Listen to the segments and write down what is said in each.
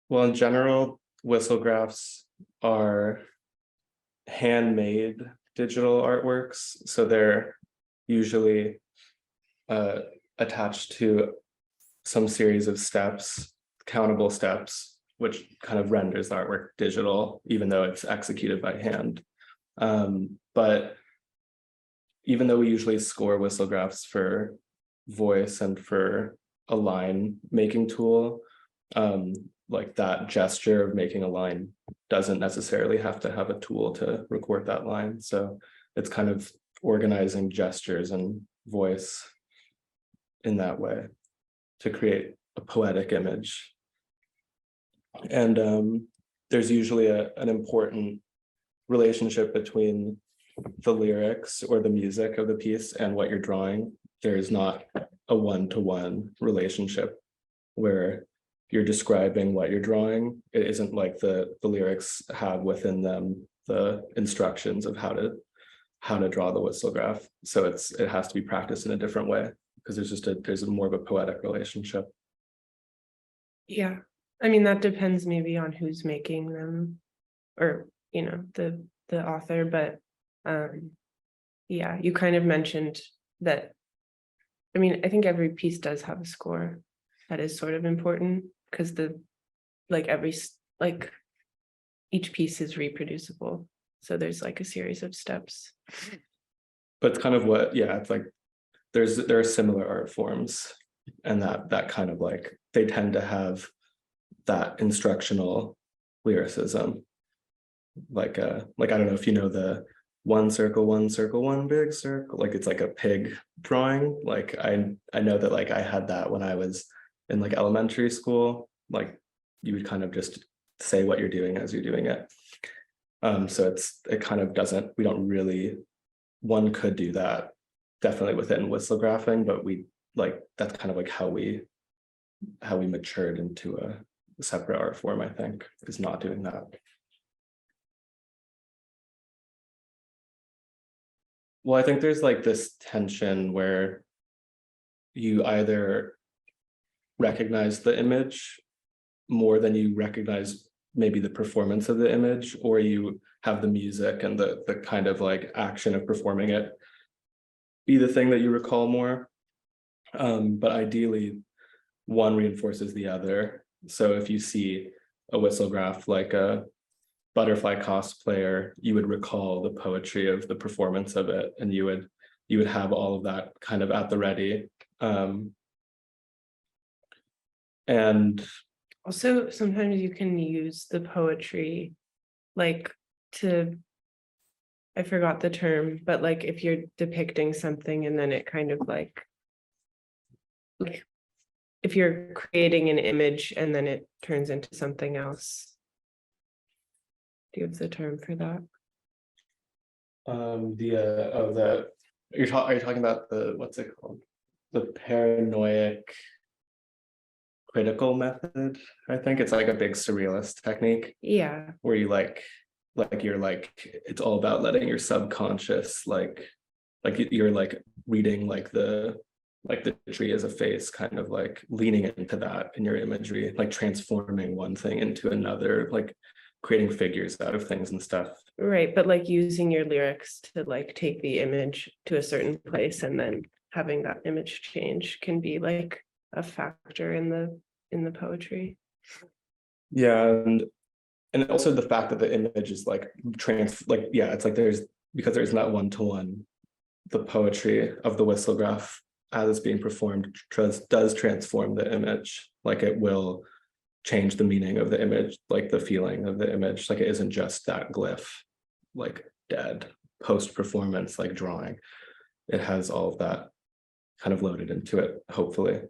Well, in general, whistlegraphs are handmade digital artworks, so they're usually uh, attached to some series of steps, countable steps, which kind of renders the artwork digital, even though it's executed by hand. But even though we usually score whistlegraphs for voice and for a line making tool, like that gesture of making a line doesn't necessarily have to have a tool to record that line. So it's kind of organizing gestures and voice in that way to create a poetic image. And there's usually an important relationship between the lyrics or the music of the piece and what you're drawing. There is not a one-to-one relationship where you're describing what you're drawing. It isn't like the lyrics have within them the instructions of how to draw the whistlegraph. So it has to be practiced in a different way because there's more of a poetic relationship. Yeah, I mean, that depends maybe on who's making them, or the author, but yeah, you kind of mentioned that. I mean, I think every piece does have a score that is sort of important because each piece is reproducible, so there's like a series of steps. But it's kind of it's like there are similar art forms, and that kind of like they tend to have that instructional lyricism. Like I don't know if you know the one circle, one big circle, like it's like a pig drawing. Like I know that like I had that when I was in like elementary school. Like you would kind of just say what you're doing as you're doing it. So it kind of doesn't, we don't really, one could do that definitely within whistlegraphing, but that's kind of like how we matured into a separate art form, I think, is not doing that. Well, I think there's like this tension where you either recognize the image more than you recognize maybe the performance of the image, or you have the music and the kind of like action of performing it be the thing that you recall more. But ideally, one reinforces the other. So if you see a whistlegraph like a butterfly cosplayer, you would recall the poetry of the performance of it, and you would have all of that kind of at the ready. And also sometimes you can use the poetry like I forgot the term, but like if you're depicting something and then it kind of like if you're creating an image and then it turns into something else. Do you have the term for that? are you talking about what's it called? The paranoid critical method, I think. It's like a big surrealist technique. Yeah. Where you you're like, it's all about letting your subconscious you're like reading like the tree as a face, kind of like leaning into that in your imagery, like transforming one thing into another, like creating figures out of things and stuff. Right, but like using your lyrics to like take the image to a certain place and then having that image change can be like a factor in the poetry. Yeah, and also the fact that the image is like it's like because there's not one-to-one, the poetry of the whistlegraph as it's being performed does transform the image. Like it will change the meaning of the image, like the feeling of the image. Like it isn't just that glyph, like dead post-performance, like drawing. It has all of that kind of loaded into it, hopefully.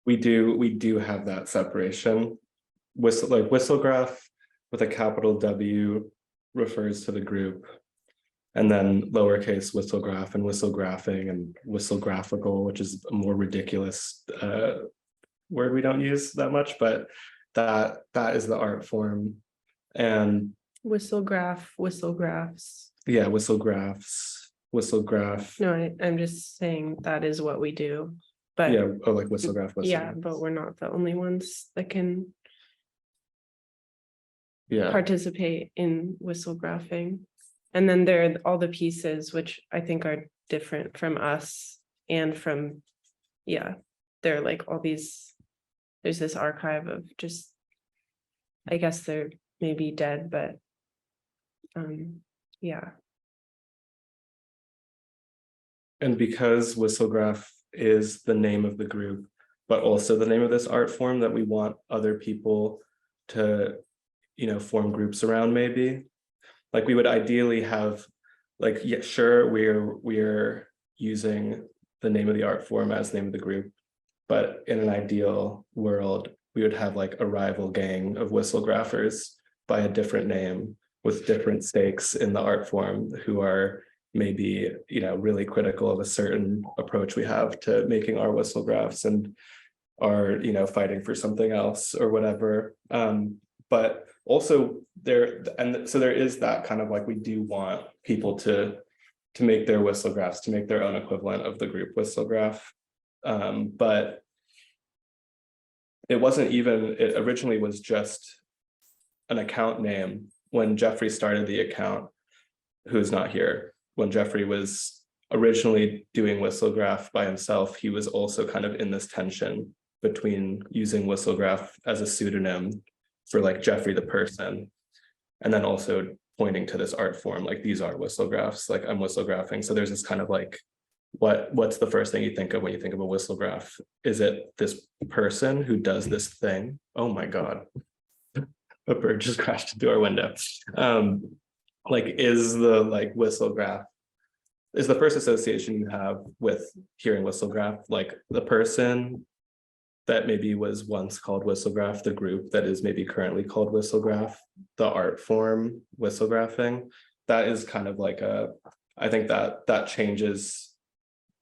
We do have that separation. Whistlegraph with a capital W refers to the group, and then lowercase whistlegraph and whistlegraphing and whistlegraphical, which is a more ridiculous word we don't use that much, but that is the art form. And whistlegraphs. Yeah, whistlegraph. No, I'm just saying that is what we do. but Yeah, oh, like Whistlegraph. yeah, but we're not the only ones that can Yeah, participate in whistlegraphing. And then there are all the pieces, which I think are different from us and from, yeah, they're like all these, there's this archive of just, I guess they're maybe dead, but yeah. and because Whistlegraph is the name of the group, but also the name of this art form that we want other people to, you know, form groups around, maybe. Like we would ideally have, like, yeah, sure, we're using the name of the art form as the name of the group, but in an ideal world, we would have like a rival gang of whistlegraphers by a different name with different stakes in the art form, who are maybe, you know, really critical of a certain approach we have to making our whistlegraphs and are, you know, fighting for something else or whatever. But also there, and so there is that kind of like, we do want people to make their whistlegraphs, to make their own equivalent of the group Whistlegraph. But it wasn't even, it originally was just an account name when Jeffrey started the account, who's not here. When Jeffrey was originally doing Whistlegraph by himself, he was also kind of in this tension between using Whistlegraph as a pseudonym for like Jeffrey the person, and then also pointing to this art form, like these are whistlegraphs, like I'm whistlegraphing. So there's this kind of like, what's the first thing you think of when you think of a whistlegraph? Is it this person who does this thing? Oh my God, a bird just crashed into our window. Like, is the like whistlegraph, is the first association you have with hearing whistlegraph like the person that maybe was once called Whistlegraph, the group that is maybe currently called Whistlegraph, the art form whistlegraphing? That is kind of like a, I think that changes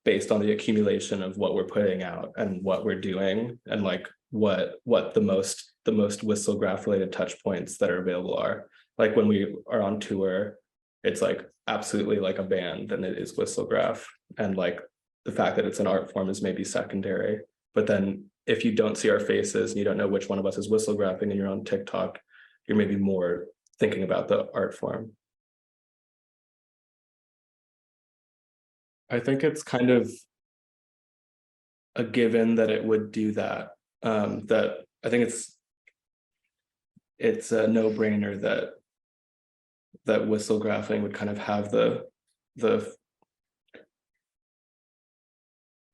based on the accumulation of what we're putting out and what we're doing, and like what the most whistlegraph related touch points that are available are. Like when we are on tour, it's like absolutely like a band and it is whistlegraph, and like the fact that it's an art form is maybe secondary. But then if you don't see our faces and you don't know which one of us is whistlegraphing and you're on TikTok, you're maybe more thinking about the art form. I think it's kind of a given that it would do that. That I think it's a no-brainer that whistlegraphing would kind of have the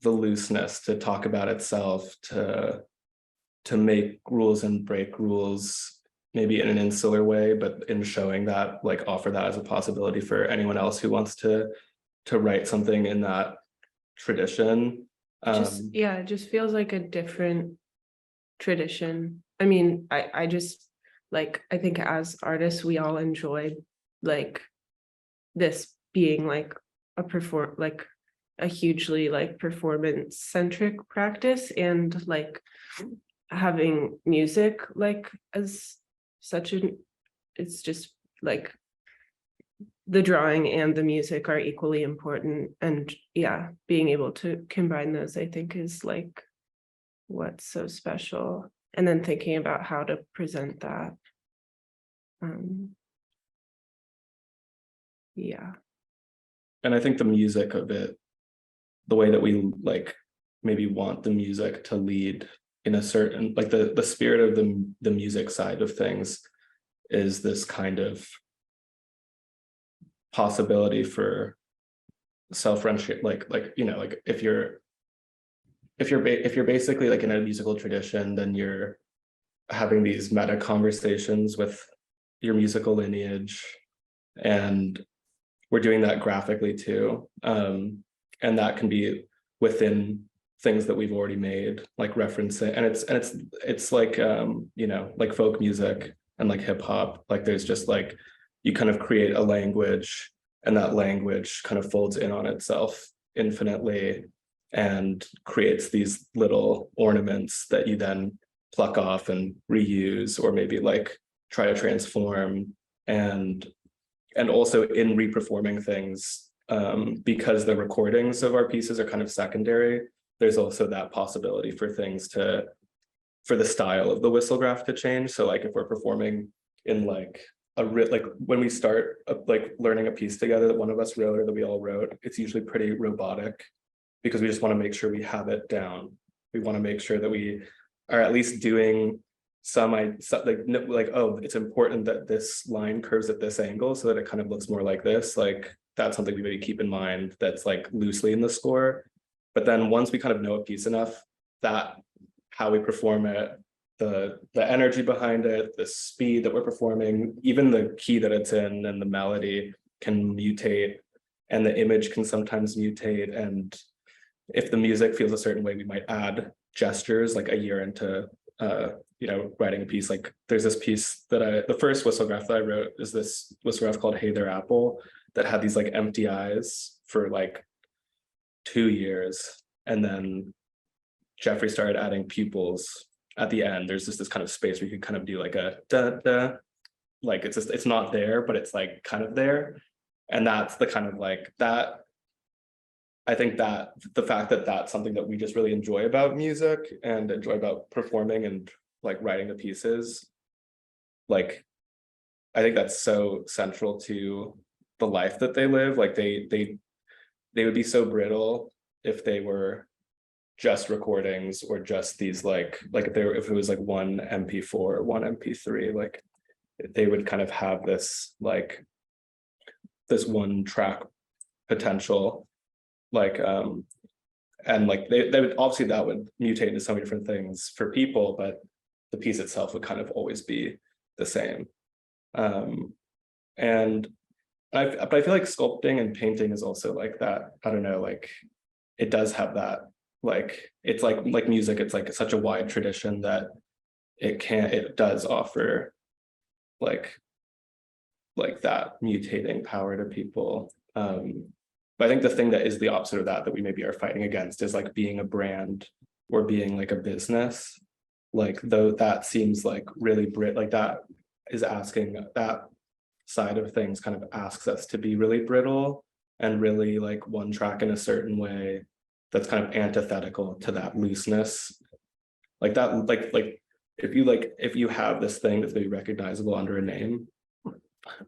looseness to talk about itself, to make rules and break rules, maybe in an insular way, but in showing that, like, offer that as a possibility for anyone else who wants to write something in that tradition. Yeah, it just feels like a different tradition. I mean, I just like, I think as artists, we all enjoy like this being like a hugely like performance centric practice, and like having music like as such an, it's just like the drawing and the music are equally important, and yeah, being able to combine those, I think, is like what's so special. And then thinking about how to present that. Yeah. And I think the music of it, the way that we like maybe want the music to lead in a certain, like the spirit of the music side of things is this kind of possibility for self-friendship, like you know, like if you're basically like in a musical tradition, then you're having these meta conversations with your musical lineage, and we're doing that graphically too. And that can be within things that we've already made, like referencing, and it's like you know, like folk music and like hip hop, like there's just like, you kind of create a language, and that language kind of folds in on itself infinitely and creates these little ornaments that you then pluck off and reuse, or maybe like try to transform. And also in reperforming things, because the recordings of our pieces are kind of secondary, there's also that possibility for things to, for the style of the Whistlegraph to change. So like if we're performing in like like when we start like learning a piece together that one of us wrote or that we all wrote, it's usually pretty robotic because we just want to make sure we have it down. We want to make sure that we are at least doing some like, oh, it's important that this line curves at this angle so that it kind of looks more like this. Like that's something we maybe keep in mind that's like loosely in the score. But then once we kind of know a piece enough, that how we perform it, the energy behind it, the speed that we're performing, even the key that it's in and the melody can mutate, and the image can sometimes mutate. And if the music feels a certain way, we might add gestures like a year into writing a piece. Like there's this piece that the first Whistlegraph that I wrote is this Whistlegraph called Hey There Apple that had these like empty eyes for like 2 years. And then Jeffrey started adding pupils at the end. There's just this kind of space where you can kind of do like a da da, like it's just, it's not there, but it's like kind of there. And that's the kind of like that. I think that the fact that that's something that we just really enjoy about music and enjoy about performing and like writing the pieces, like I think that's so central to the life that they live. Like they would be so brittle if they were just recordings or just these like if it was like one MP4 or one MP3, like they would kind of have this like this one track potential, like and like they would obviously, that would mutate into so many different things for people, but the piece itself would kind of always be the same. And but I feel like sculpting and painting is also like that. I don't know, like it does have that, like it's like music, it's like such a wide tradition that it does offer like that mutating power to people. But I think the thing that is the opposite of that we maybe are fighting against is like being a brand or being like a business. Like though that seems like really like that is asking, that side of things kind of asks us to be really brittle and really like one track in a certain way that's kind of antithetical to that looseness. Like that, if you have this thing that's maybe recognizable under a name,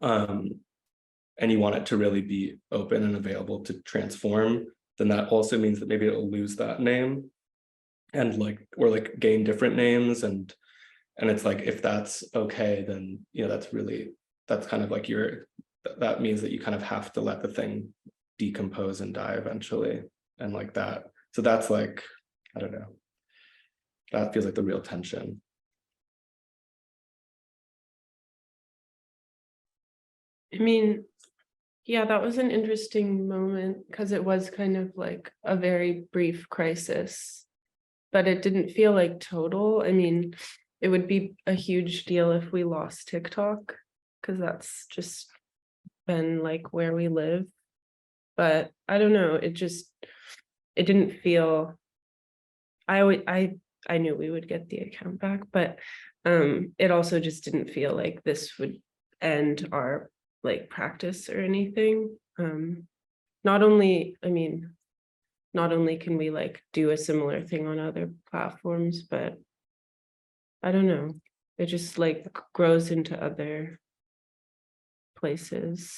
and you want it to really be open and available to transform, then that also means that maybe it'll lose that name and like, or like gain different names. And it's like, if that's okay, then, that's kind of like that means that you kind of have to let the thing decompose and die eventually. And like that. So that's like, I don't know. That feels like the real tension. I mean, yeah, that was an interesting moment because it was kind of like a very brief crisis, but it didn't feel like total. I mean, it would be a huge deal if we lost TikTok because that's just been like where we live. But I don't know, it didn't feel, I knew we would get the account back, but it also just didn't feel like this would end our like practice or anything. Not only can we like do a similar thing on other platforms, but I don't know, it just like grows into other places.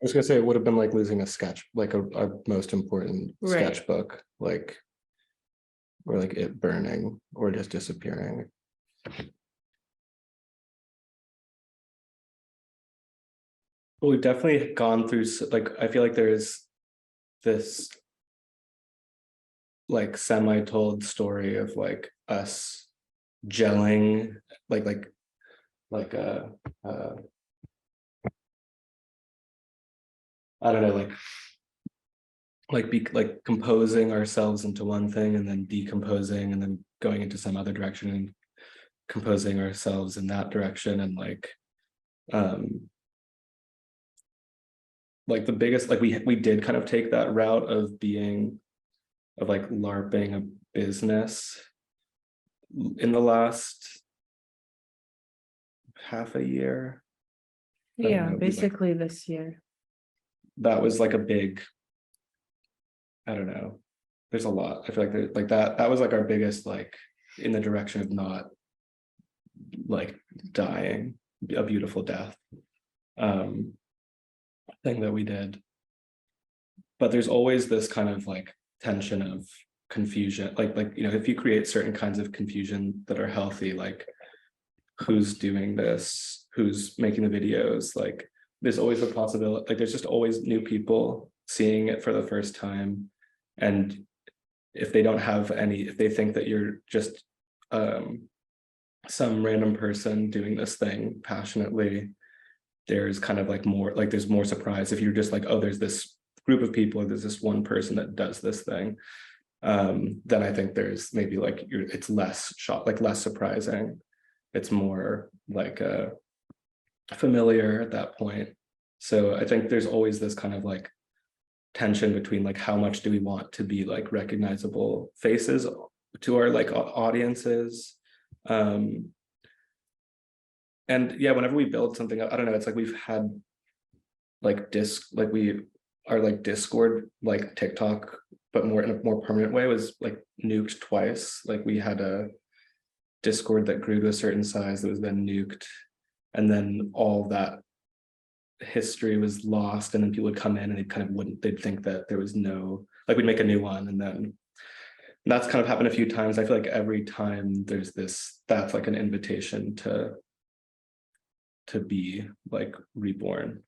I was gonna say it would have been like losing a sketch, like our most important Right. sketchbook, like, or like it burning or just disappearing. Well, we've definitely gone through, like, I feel like there's this like semi-told story of like us gelling, like I don't know, like composing ourselves into one thing and then decomposing and then going into some other direction and composing ourselves in that direction. And like the biggest, like we did kind of take that route of being, of like LARPing a business in the last half a year. Yeah, Know, basically this year. that was like a big, I don't know, there's a lot. I feel like like that was like our biggest, like, in the direction of not like dying a beautiful death thing that we did. But there's always this kind of like tension of confusion, like, you know, if you create certain kinds of confusion that are healthy, like who's doing this, who's making the videos, like there's always a possibility, like there's just always new people seeing it for the first time. And if they don't have any, if they think that you're just some random person doing this thing passionately, there's kind of like more, like there's more surprise if you're just like, oh, there's this group of people, or there's this one person that does this thing. Then I think there's maybe like it's less shock, like less surprising. It's more like familiar at that point. So I think there's always this kind of like tension between like how much do we want to be like recognizable faces to our like audiences. And yeah, whenever we build something, I don't know, it's like we've had like we are like Discord, like TikTok, but more in a more permanent way, was like nuked twice. Like we had a Discord that grew to a certain size that was then nuked, and then all that history was lost, and then people would come in and they kind of they'd think that there was no, like we'd make a new one, and then that's kind of happened a few times. I feel like every time there's this, that's like an invitation to be like reborn.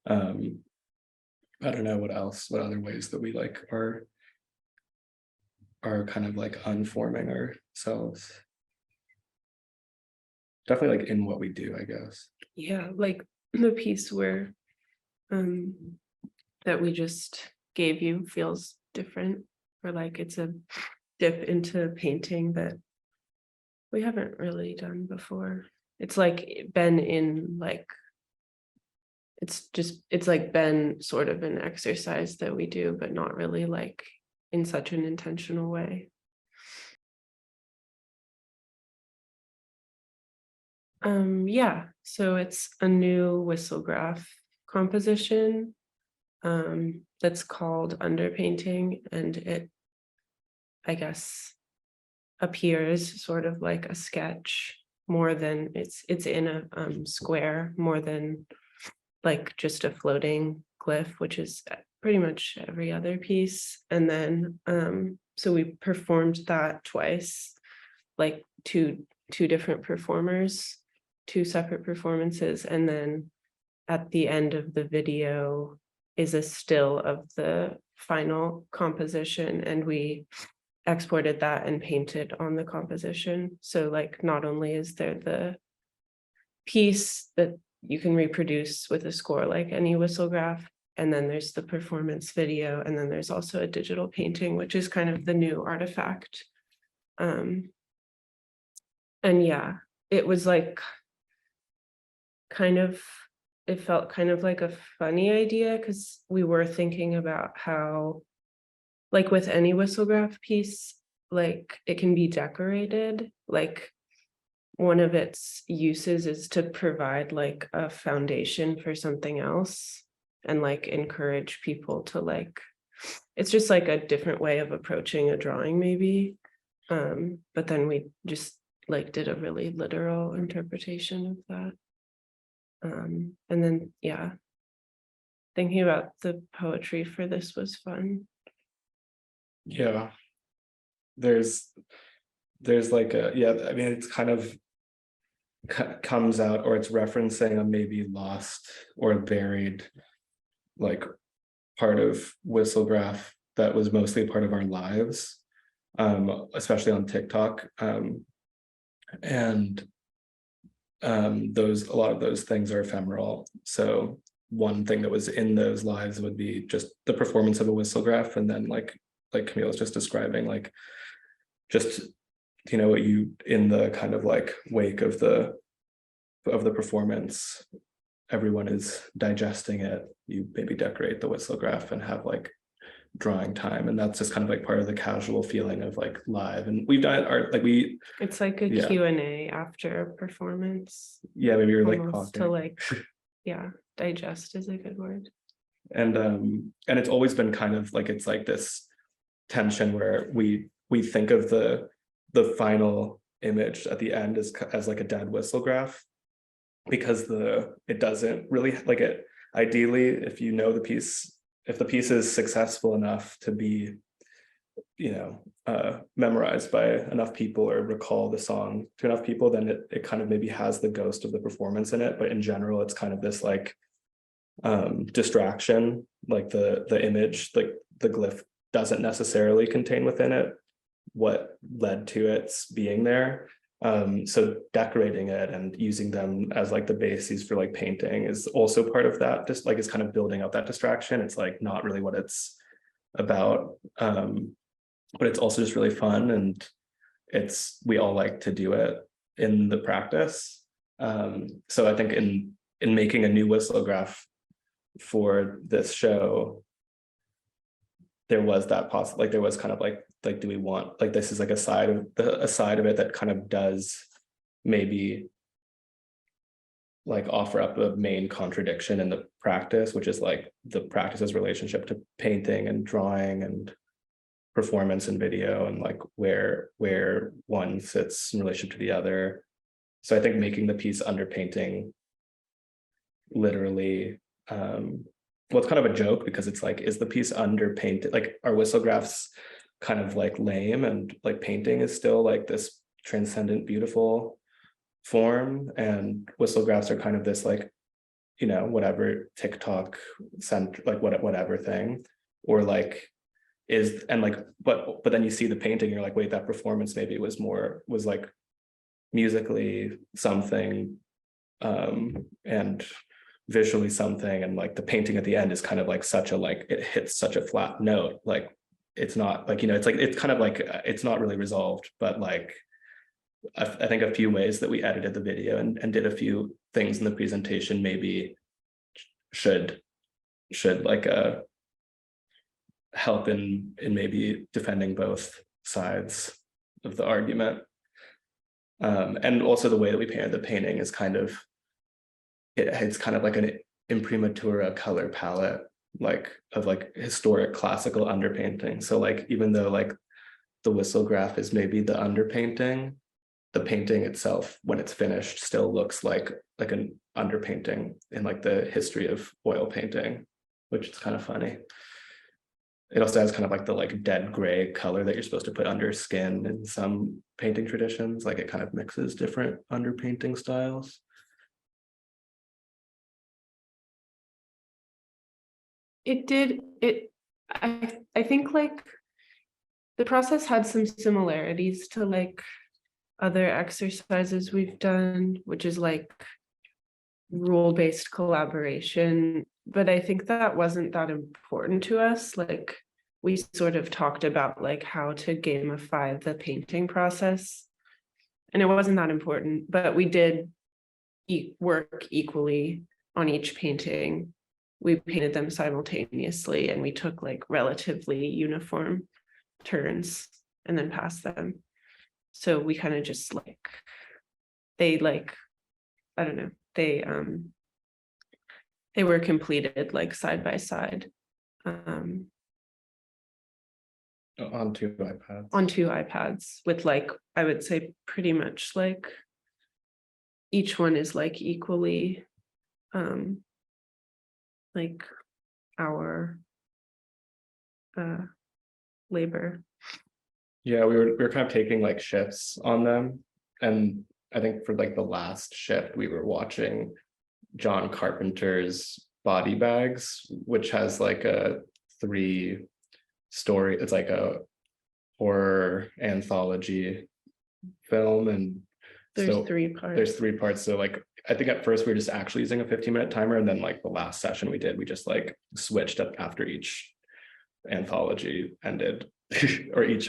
I don't know what else, what other ways that we like are kind of like unforming ourselves. Definitely like in what we do, I guess. Yeah, like the piece where that we just gave you feels different, or like it's a dip into painting that we haven't really done before. It's like been in like, it's like been sort of an exercise that we do, but not really like in such an intentional way. Yeah, so it's a new Whistlegraph composition that's called Underpainting, and it, I guess, appears sort of like a sketch more than it's in a square, more than like just a floating glyph, which is pretty much every other piece. And then so we performed that twice, like two different performers, two separate performances, and then at the end of the video is a still of the final composition, and we exported that and painted on the composition. So like not only is there the piece that you can reproduce with a score like any Whistlegraph, and then there's the performance video, and then there's also a digital painting, which is kind of the new artifact. And yeah, it was like kind of, it felt kind of like a funny idea, because we were thinking about how, like with any Whistlegraph piece, like it can be decorated. Like one of its uses is to provide like a foundation for something else, and like encourage people to like, it's just like a different way of approaching a drawing maybe. But then we just like did a really literal interpretation of that. And then yeah, thinking about the poetry for this was fun. Yeah, there's like a, yeah, I mean, it's kind of comes out, or it's referencing a maybe lost or buried like part of Whistlegraph that was mostly part of our lives, especially on TikTok. And a lot of those things are ephemeral. So one thing that was in those lives would be just the performance of a Whistlegraph, and then like Camille was just describing, like just, you know, what you, in the kind of like wake of the performance, everyone is digesting it, you maybe decorate the Whistlegraph and have like drawing time, and that's just kind of like part of the casual feeling of like live. And we've done art, like it's like a Q&A after a performance. Yeah, maybe you're like almost talking. To like, yeah, digest is a good word. And it's always been kind of like, it's like this tension where we think of the final image at the end as like a dead whistlegraph, because it doesn't really like it. Ideally, if you know the piece, if the piece is successful enough to be, memorized by enough people or recall the song to enough people, then it kind of maybe has the ghost of the performance in it. But in general, it's kind of this like distraction, like the image, like the glyph doesn't necessarily contain within it what led to its being there. So decorating it and using them as like the bases for like painting is also part of that. Just like it's kind of building up that distraction. It's like not really what it's about, but it's also just really fun, and we all like to do it in the practice. So I think in making a new whistlegraph for this show, there was that like there was kind of like do we want, like, this is like a side of it that kind of does maybe like offer up a main contradiction in the practice, which is like the practice's relationship to painting and drawing and performance and video, and like where one sits in relation to the other. So I think making the piece Underpainting literally, well, it's kind of a joke, because it's like, is the piece underpainted? Like, are whistlegraphs kind of like lame, and like painting is still like this transcendent, beautiful form, and whistlegraphs are kind of this like, whatever TikTok center, like whatever thing, or like but then you see the painting, you're like, wait, that performance maybe was like musically something, and visually something, and like the painting at the end is kind of like such a, like, it hits such a flat note, like it's not like, it's like, it's kind of like, it's not really resolved. But like I think a few ways that we edited the video and did a few things in the presentation maybe should like help in maybe defending both sides of the argument. And also the way that we painted the painting is kind of, it's kind of like an imprimatura color palette, like of like historic classical underpainting. So like, even though like the whistlegraph is maybe the underpainting, the painting itself, when it's finished, still looks like an underpainting in like the history of oil painting, which is kind of funny. It also has kind of like the like dead gray color that you're supposed to put under skin in some painting traditions. Like it kind of mixes different underpainting styles. I think like the process had some similarities to like other exercises we've done, which is like rule-based collaboration, but I think that wasn't that important to us. Like we sort of talked about like how to gamify the painting process, and it wasn't that important, but we did work equally on each painting. We painted them simultaneously, and we took like relatively uniform turns and then passed them. So we kind of just like, they like, I don't know, they were completed like side by side, On 2 iPads. on 2 iPads with like, I would say pretty much like each one is like equally like our labor. Yeah, we were kind of taking like shifts on them, and I think for like the last shift we were watching John Carpenter's Body Bags, which has like a 3-story, it's like a horror anthology film, and There's so 3 parts. there's 3 parts. So like I think at first we were just actually using a 15-minute timer, and then like the last session we just like switched up after each anthology ended or each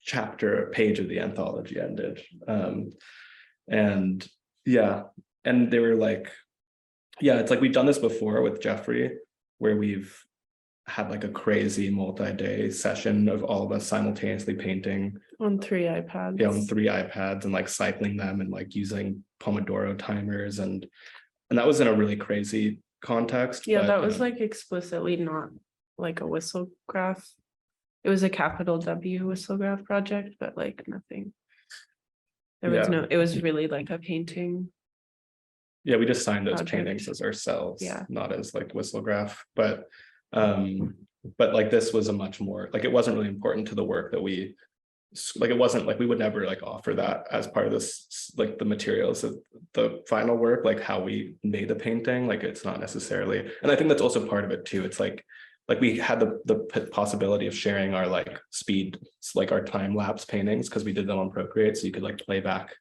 chapter page of the anthology ended. And yeah, and they were like, yeah, it's like we've done this before with Jeffrey, where we've had like a crazy multi-day session of all of us simultaneously painting on 3 iPads. Yeah, on 3 iPads, and like cycling them and like using Pomodoro timers, and that was in a really crazy context. Yeah, but, that was like explicitly not like a whistlegraph It was a capital W Whistlegraph project, but like nothing. There was Yeah. it was really like a painting. Yeah, we just signed those Project. paintings as ourselves, Yeah. not as like Whistlegraph, but like this was a much more, like, it wasn't really important to the work that we, like, it wasn't like we would never like offer that as part of this, like the materials of the final work, like how we made the painting, like it's not necessarily, and I think that's also part of it too. It's like we had the possibility of sharing our like speed, like our time lapse paintings, because we did them on Procreate, so you could like play back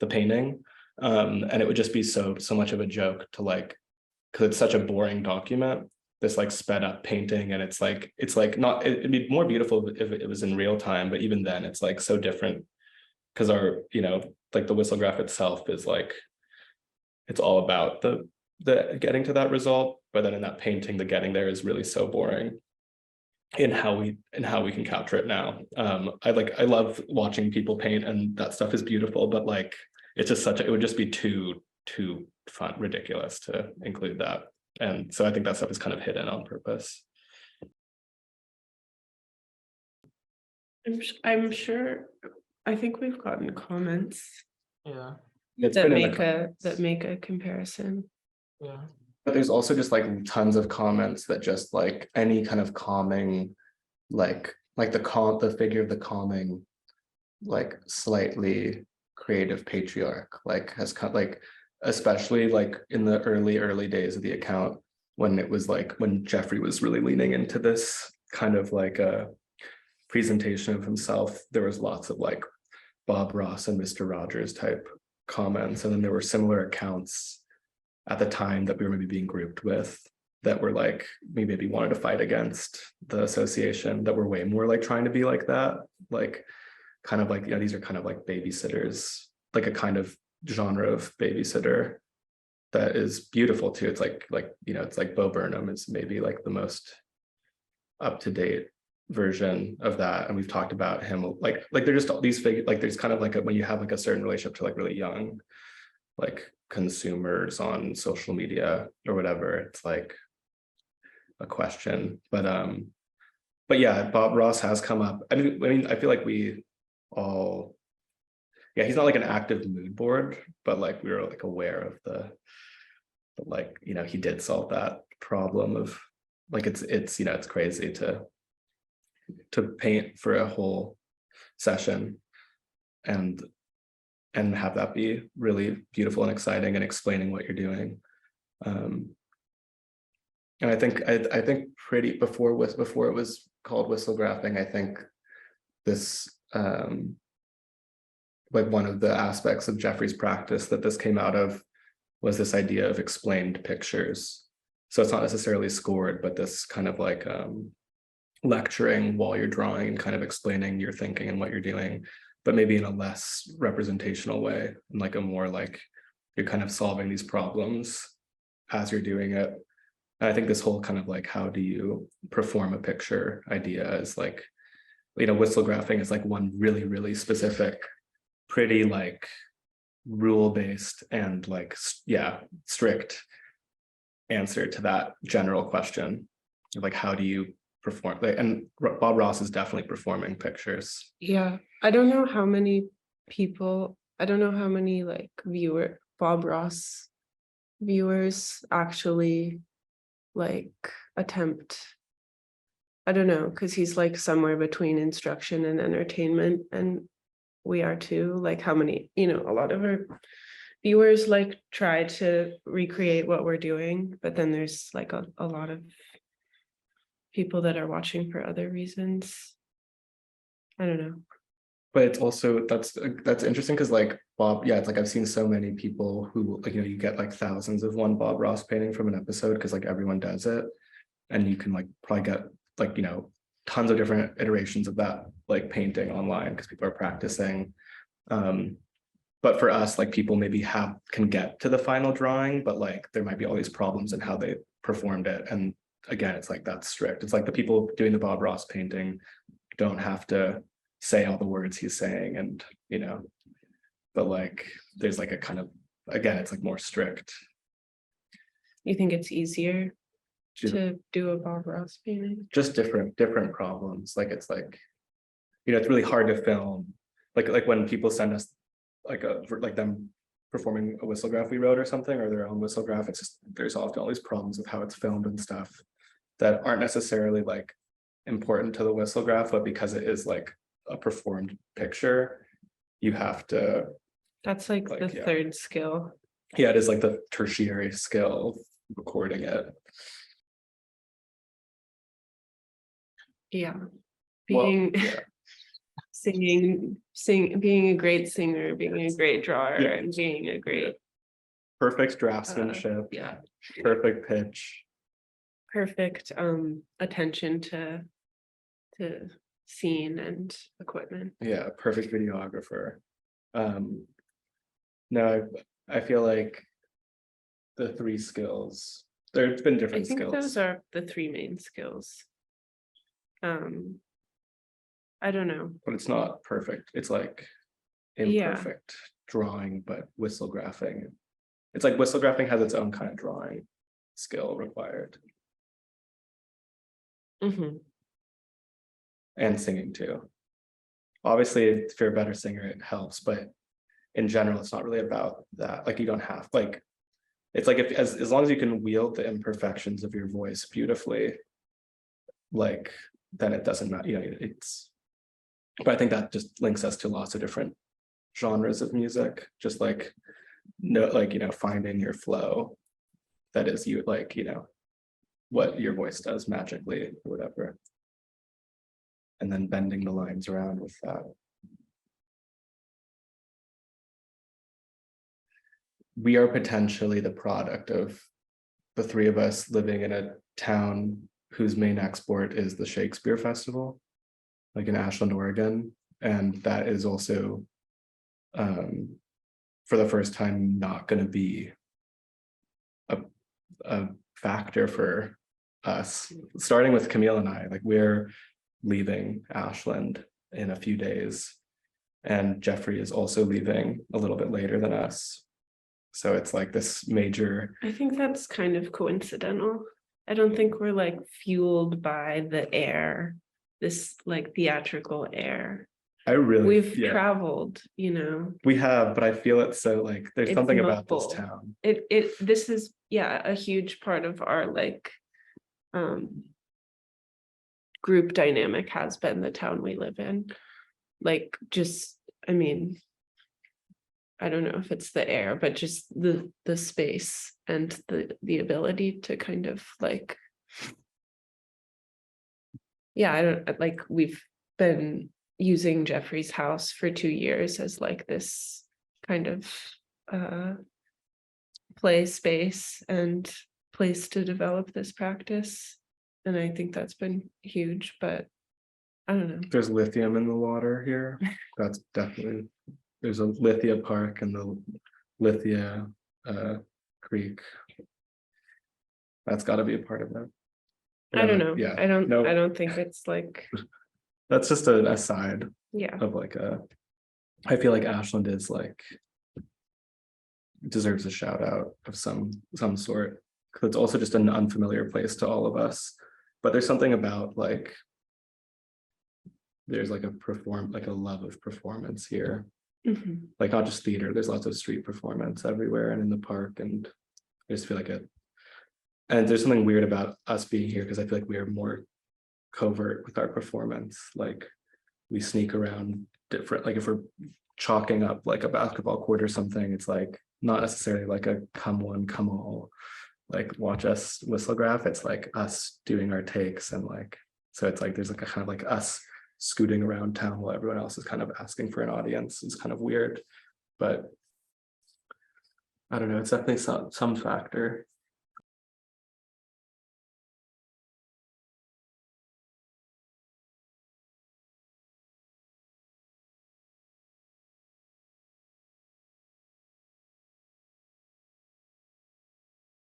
the painting. And it would just be so much of a joke to like, because it's such a boring document, this like sped up painting, and it's like not, it'd be more beautiful if it was in real time, but even then it's like so different, because our, you know, like the Whistlegraph itself is like, it's all about the getting to that result, but then in that painting, the getting there is really so boring in how we can capture it now. I love watching people paint, and that stuff is beautiful, but like it's just it would just be too fun, ridiculous to include that. And so I think that stuff is kind of hidden on purpose. I'm sure, I think we've gotten comments Yeah, that make a comparison. yeah. But there's also just like tons of comments that just like any kind of calming, like the figure of the calming, like slightly creative patriarch, like has kind like, especially like in the early days of the account, when it was like when Jeffrey was really leaning into this kind of like a presentation of himself, there was lots of like Bob Ross and Mr. Rogers type comments, and then there were similar accounts at the time that we were maybe being grouped with that were like, we maybe wanted to fight against the association, that were way more like trying to be like that, like kind of like, yeah, these are kind of like babysitters, like a kind of genre of babysitter that is beautiful too. It's like, you know, it's like Bo Burnham is maybe like the most up-to-date version of that, and we've talked about him like they're just all these figures, like there's kind of like when you have like a certain relationship to like really young like consumers on social media or whatever, it's like a question. But yeah, Bob Ross has come up. I mean I feel like we all, yeah, he's not like an active mood board, but like we were like aware of but like, you know, he did solve that problem of like, it's you know, it's crazy to paint for a whole session and have that be really beautiful and exciting and explaining what you're doing. And I think pretty before it was called whistlegraphing, I think this like one of the aspects of Jeffrey's practice that this came out of was this idea of explained pictures. So it's not necessarily scored, but this kind of like lecturing while you're drawing and kind of explaining your thinking and what you're doing, but maybe in a less representational way, and like a more like you're kind of solving these problems as you're doing it. And I think this whole kind of like, how do you perform a picture idea is like, you know, whistlegraphing is like one really specific, pretty like rule-based and like, yeah, strict answer to that general question of like, how do you perform, like, and Bob Ross is definitely performing pictures. Yeah, I don't know how many people, I don't know how many like Bob Ross viewers actually like attempt, I don't know, because he's like somewhere between instruction and entertainment, and we are too. Like how many, you know, a lot of our viewers like try to recreate what we're doing, but then there's like a lot of people that are watching for other reasons. I don't know. But it's also, that's interesting because like Bob, yeah, it's like I've seen so many people who like, you know, you get like thousands of one Bob Ross painting from an episode because like everyone does it, and you can like probably get like, you know, tons of different iterations of that like painting online because people are practicing. But for us, like people maybe can get to the final drawing, but like there might be all these problems in how they performed it. And again, it's like that's strict. It's like the people doing the Bob Ross painting don't have to say all the words he's saying, and you know, but like there's like a kind of, again, it's like more strict. You think it's easier to do a Bob Ross painting. just different problems. Like it's like, it's really hard to film. Like when people send us like them performing a Whistlegraph we wrote or something, or their own Whistlegraph, it's just there's often all these problems with how it's filmed and stuff that aren't necessarily like important to the Whistlegraph, but because it is like a performed picture, you have to. That's like the third skill. Yeah, it is like the tertiary skill of recording it. Yeah. Well, Being being a great singer, being a great drawer, and being a great perfect draftsmanship, perfect pitch, perfect attention to scene and equipment. Yeah, perfect videographer. No, I feel like the three skills, there's been I different think skills. those are the three main skills. I don't know. But it's not perfect. It's like imperfect drawing, but whistlegraphing. It's like whistlegraphing has its own kind of drawing skill required. Mm-hmm. And singing too. Obviously, if you're a better singer, it helps, but in general, it's not really about that. Like you don't have like, it's like if as long as you can wield the imperfections of your voice beautifully, like then it doesn't matter. It's. But I think that just links us to lots of different genres of music. Just like finding your flow. That is you like what your voice does magically or whatever. And then bending the lines around with that. We are potentially the product of the three of us living in a town whose main export is the Shakespeare Festival, like in Ashland, Oregon. And that is also, for the first time, not going to be a factor for us. Starting with Camille and I, like we're leaving Ashland in a few days. And Jeffrey is also leaving a little bit later than us. So it's like this major. I think that's kind of coincidental. I don't think we're like fueled by the air, this like theatrical air. We've traveled, We have, but I feel it so like there's something about this town. This is a huge part of our like group dynamic has been the town we live in. Like just, I mean, I don't know if it's the air, but just the space and the ability to kind of like, I don't like, we've been using Jeffrey's house for 2 years as like this kind of play space and place to develop this practice. And I think that's been huge, but I don't know. There's lithium in the water here. That's definitely. There's a Lithia Park and the Lithia Creek. That's got to be a part of that. I don't know. Yeah. I don't think it's like. That's just an aside. Yeah. Of like I feel like Ashland is like deserves a shout out of some sort because it's also just an unfamiliar place to all of us. But there's something about like there's like a love of performance here. Mm-hmm. Like not just theater, there's lots of street performance everywhere and in the park, and I just feel like it. And there's something weird about us being here because I feel like we are more covert with our performance. Like we sneak around different, like if we're chalking up like a basketball court or something, it's like not necessarily like a come one, come all, like watch us whistlegraph. It's like us doing our takes and like, so it's like there's like a kind of like us scooting around town while everyone else is kind of asking for an audience. Is kind of weird, but I don't know, it's definitely some factor.